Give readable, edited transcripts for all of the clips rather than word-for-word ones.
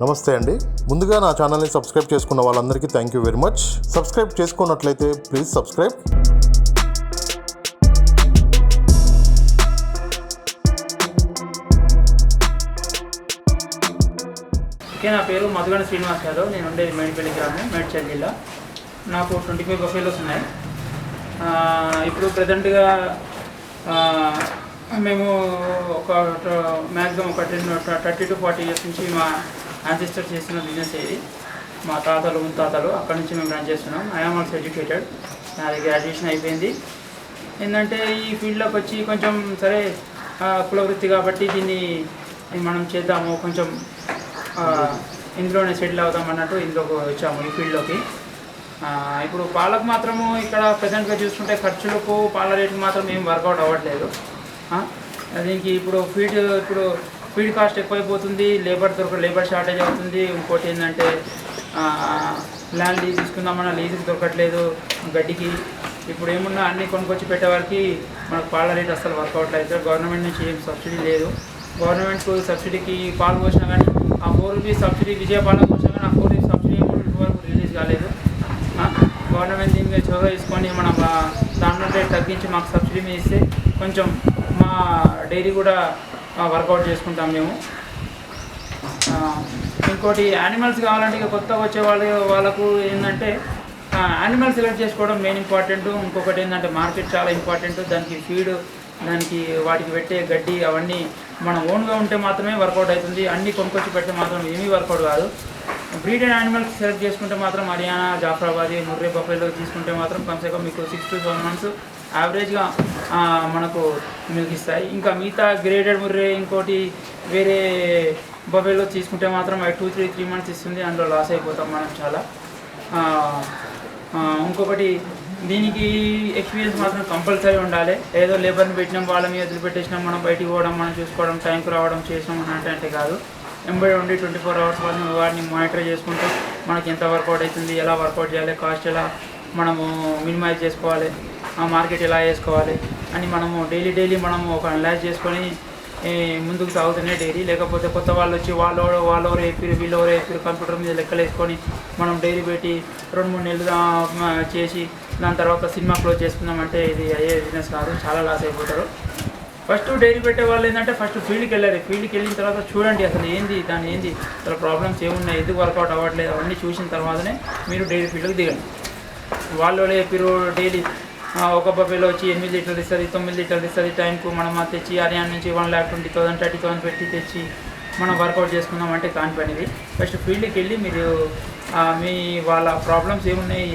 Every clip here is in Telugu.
నమస్తే అండి. ముందుగా నా ఛానల్ని సబ్స్క్రైబ్ చేసుకున్న వాళ్ళందరికీ thank you very much. Subscribe చేసుకున్నట్లయితే ప్లీజ్ సబ్స్క్రైబ్. ఓకే, నా పేరు మధుగణ శ్రీనివాస్ యాదవ్. నేను ఉండేది మేడిపల్లి గ్రామం, మేడ్చల్ జిల్లా. నాకు 25 బఫెలోస్ ఉన్నాయి. ఇప్పుడు ప్రజెంట్గా మేము ఒక మ్యాక్సిమం ఒక 30 to 40 years నుంచి మా యాన్సిస్టర్స్ చేస్తున్న బిజినెస్ ఇది. మా తాతలు ముత్తాతలు అక్కడి నుంచి మేము రన్ చేస్తున్నాం. I'm also educated. నాది గ్రాడ్యుయేషన్ అయిపోయింది. ఏంటంటే ఈ ఫీల్డ్లోకి వచ్చి కొంచెం సరే కులవృత్తి కాబట్టి దీన్ని మనం చేద్దాము, కొంచెం ఇందులోనే సెటిల్ అవుదాం అన్నట్టు ఇందులోకి వచ్చాము, ఈ ఫీల్డ్లోకి. ఇప్పుడు పాలకు మాత్రము ఇక్కడ ప్రజెంట్గా చూసుకుంటే ఖర్చులకు పాల రేటుకి మాత్రం ఏం వర్కౌట్ అవ్వట్లేదు. దీనికి ఇప్పుడు ఫీడ్ కాస్ట్ ఎక్కువైపోతుంది, లేబర్ షార్టేజ్ అవుతుంది. ఇంకోటి ఏంటంటే ల్యాండ్ లీజ్ తీసుకుందామన్నా లీజుకి దొరకట్లేదు గడ్డికి. ఇప్పుడు ఏమున్నా అన్నీ కొనుక్కొచ్చి పెట్టేవారికి మనకు పాల రేట్ అసలు వర్కౌట్ అవుతుంది. గవర్నమెంట్ నుంచి ఏం సబ్సిడీ లేదు. గవర్నమెంట్కు సబ్సిడీకి పాలు పోసినా కానీ ఆ 4 రూపీస్ సబ్సిడీ, విజయపాలకు పోసినా కానీ ఆ 4 రూపీస్ సబ్సిడీ వరకు రిలీజ్ కాలేదు. గవర్నమెంట్ దీని మీద చొరవ తీసుకొని మనం దాంట్లో రేట్ తగ్గించి మాకు సబ్సిడీ మీద ఇస్తే కొంచెం మా డైరీ కూడా వర్కౌట్ చేసుకుంటాం మేము. ఇంకోటి యానిమల్స్ కావాలంటే ఇక కొత్తగా వచ్చే వాళ్ళకు ఏంటంటే యానిమల్ సెలెక్ట్ చేసుకోవడం మెయిన్ ఇంపార్టెంట్. ఇంకొకటి ఏంటంటే మార్కెట్ చాలా ఇంపార్టెంట్. దానికి ఫీడ్, దానికి వాటికి పెట్టే గడ్డి అవన్నీ మనం ఓన్గా ఉంటే మాత్రమే వర్కౌట్ అవుతుంది. అన్నీ కొనుక్కొచ్చి పెడితే మాత్రం ఏమీ వర్కౌట్ కాదు. బ్రీడ్ అండ్ యానిమల్స్ సెలెక్ట్ చేసుకుంటే మాత్రం హర్యానా, జాఫ్రాబాద్, ముర్రే బఫెలో తీసుకుంటే మాత్రం కమ్సే మీకు 6 to 7 months యావరేజ్గా మనకు మిల్క్ ఇస్తాయి. ఇంకా మిగతా గ్రేడెడ్ ముర్రే, ఇంకోటి వేరే బఫెలో తీసుకుంటే మాత్రం 2-3 months ఇస్తుంది. అందులో లాస్ అయిపోతాం మనం చాలా. ఇంకొకటి దీనికి ఎక్స్పీరియన్స్ మాత్రం కంపల్సరీ ఉండాలి. ఏదో లేబర్ని పెట్టినాం, వాళ్ళ మీద వదిలిపెట్టేసినాం, మనం బయటికి పోవడం, మనం చూసుకోవడం, టైంకి రావడం చేసాం అంటే కాదు. ఎంబడి ఉండి 24 hours వాటిని మానిటర్ చేసుకుంటూ మనకి ఎంత వర్కౌట్ అవుతుంది, ఎలా వర్కౌట్ చేయాలి, కాస్ట్ ఎలా మనము మినిమైజ్ చేసుకోవాలి, ఆ మార్కెట్ ఎలా వేసుకోవాలి అని మనము డైలీ మనము ఒక అనలైజ్ చేసుకొని ముందుకు సాగుతూనే డైరీ. లేకపోతే కొత్త వాళ్ళు వచ్చి వాళ్ళెవరు చెప్పారు, వీళ్ళెవరు చెప్పారు, కంప్యూటర్ మీద లెక్కలు వేసుకొని మనం డైరీ పెట్టి 2-3 నెలలు చేసి దాని తర్వాత సినిమా క్లోజ్ చేసుకుందామంటే ఇది అయ్యే బిజినెస్ కాదు. చాలా లాస్ అయిపోతారు. ఫస్ట్ డైరీ పెట్టే వాళ్ళు ఏంటంటే ఫస్ట్ ఫీల్డ్కి వెళ్ళాలి. ఫీల్డ్కి వెళ్ళిన తర్వాత చూడండి అసలు ఏంది అసలు ప్రాబ్లమ్స్ ఏమున్నాయి, ఎందుకు వర్కౌట్ అవ్వట్లేదు అవన్నీ చూసిన తర్వాతనే మీరు డైరీ ఫీల్డ్కి దిగండి. వాళ్ళు చెప్పారు డైలీ ఒక బఫెలో వచ్చి 8 లీటర్లు ఇస్తుంది, 9 లీటర్లు ఇస్తుంది, టైంకు మనం తెచ్చి హర్యానా నుంచి 1,20,000, 30,000 పెట్టి తెచ్చి మనం వర్కౌట్ చేసుకుందాం అంటే కాని పనిది. ఫస్ట్ ఫీల్డ్కి వెళ్ళి మీరు మీ వాళ్ళ ప్రాబ్లమ్స్ ఏమున్నాయి,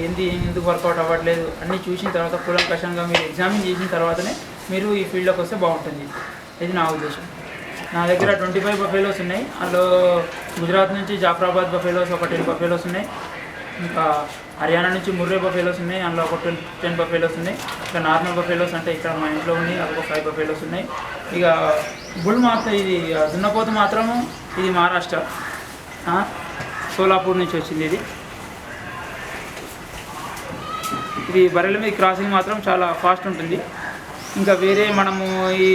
ఎందుకు వర్కౌట్ అవ్వట్లేదు అన్నీ చూసిన తర్వాత కూలంకషంగా మీరు ఎగ్జామిన్ చేసిన తర్వాతనే మీరు ఈ ఫీల్డ్లోకి వస్తే బాగుంటుంది. ఇది నా ఉద్దేశం. నా దగ్గర 25 బఫెలోస్ ఉన్నాయి. అందులో గుజరాత్ నుంచి జాఫ్రాబాద్ బఫెలోస్ ఒక 10 బఫెలోస్ ఉన్నాయి. ఇంకా హర్యానా నుంచి ముర్రే బఫెలోస్ ఉన్నాయి. అందులో ఒక 10 బఫెలోస్ ఉన్నాయి. ఇంకా నార్మల్ బఫెలోస్ అంటే ఇక్కడ మా ఇంట్లో ఉన్నాయి, అవి ఒక 5 బఫెలోస్ ఉన్నాయి. ఇక బుల్ మాత్రం ఇది దున్నపోతు మాత్రము ఇది మహారాష్ట్ర, సోలాపూర్ నుంచి వచ్చింది. ఇది బర్రెల మీద క్రాసింగ్ మాత్రం చాలా ఫాస్ట్ ఉంటుంది. ఇంకా వేరే మనము ఈ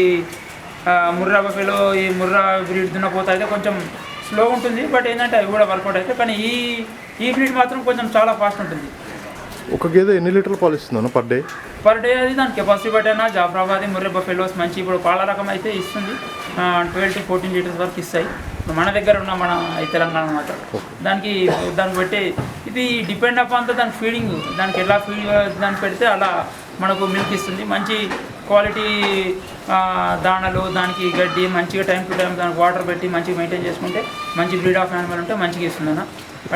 ముర్రా బఫెలో, ఈ ముర్రా బ్రీడ్ దున్నపోత అయితే కొంచెం స్లో ఉంటుంది. బట్ ఏంటంటే అవి కూడా వర్కౌట్ అవుతాయి. కానీ ఈ బ్రీడ్ మాత్రం కొంచెం చాలా ఫాస్ట్ ఉంటుంది. ఒక గేదె ఎన్ని లీటర్లు పాలు ఇస్తుందన్న పర్ డే? అది దాని కెపాసిటీ బట్టి అయినా. జాఫ్రాబాద్, ముర్రే బఫెలోస్ మంచి ఇప్పుడు పాల రకం అయితే ఇస్తుంది 12 to 14 లీటర్స్ వరకు ఇస్తాయి. మన దగ్గర ఉన్న మన తెలంగాణ మాత్రం దాన్ని బట్టి ఇది డిపెండ్ అప్ అంతా దాని ఫీడింగ్, దానికి ఎలా ఫీడ్ దాన్ని పెడితే అలా మనకు మిల్క్ ఇస్తుంది. మంచి క్వాలిటీ దాణలు, దానికి గడ్డి మంచిగా టైం టు టైం దానికి వాటర్ పెట్టి మంచిగా మెయింటైన్ చేసుకుంటే మంచి బ్రీడ్ ఆఫ్ యానిమల్ ఉంటే మంచిగా ఇస్తుంది అన్న.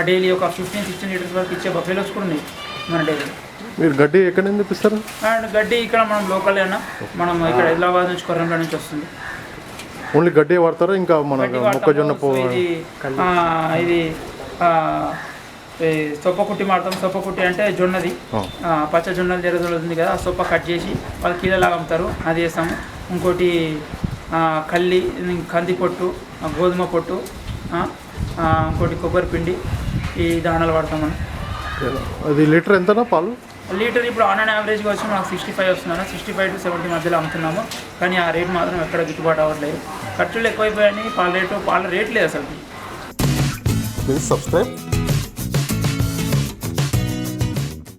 డైలీ ఒక 15-16 లీటర్స్ వరకు ఇచ్చే బఫెలోస్ కూడా ఉన్నాయి మన డైలీ. మీరు గడ్డి ఎక్కడ నుంచి తెప్పిస్తారు? అండ్ గడ్డి ఇక్కడ మనం లోకల్ అన్న, మనం ఇక్కడ హైదరాబాద్ నుంచి కొరంగల్ నుంచి వస్తుంది. ఓన్లీ గడ్డి వాడతారా? ఇంకా మన మొక్కజొన్న ఇది సొప్పకుట్టి మాడతాం. సొప్పకుట్టి అంటే జొన్నది, పచ్చ జొన్నలు జరుగుతుంది కదా, ఆ సొప్ప కట్ చేసి వాళ్ళు కిలోలాగా అమ్ముతారు, అది వేస్తాము. ఇంకోటి కంది పొట్టు, గోధుమ పొట్టు, ఇంకోటి కొబ్బరి పిండి, ఈ దాణాలు వాడతాం మనం. అది లీటర్ ఎంతనా పాలు? లీటర్ ఇప్పుడు ఆన్ అండ్ యావరేజ్గా వచ్చి మనకు 65 వస్తున్నాను. 65 to 70 మధ్యలో అమ్ముతున్నాము. కానీ ఆ రేట్ మాత్రం ఎక్కడ గిట్టుబాటు అవ్వట్లేదు. ఖర్చులు ఎక్కువైపోయాయి. పాల రేట్ లేదు అసలు. Please subscribe.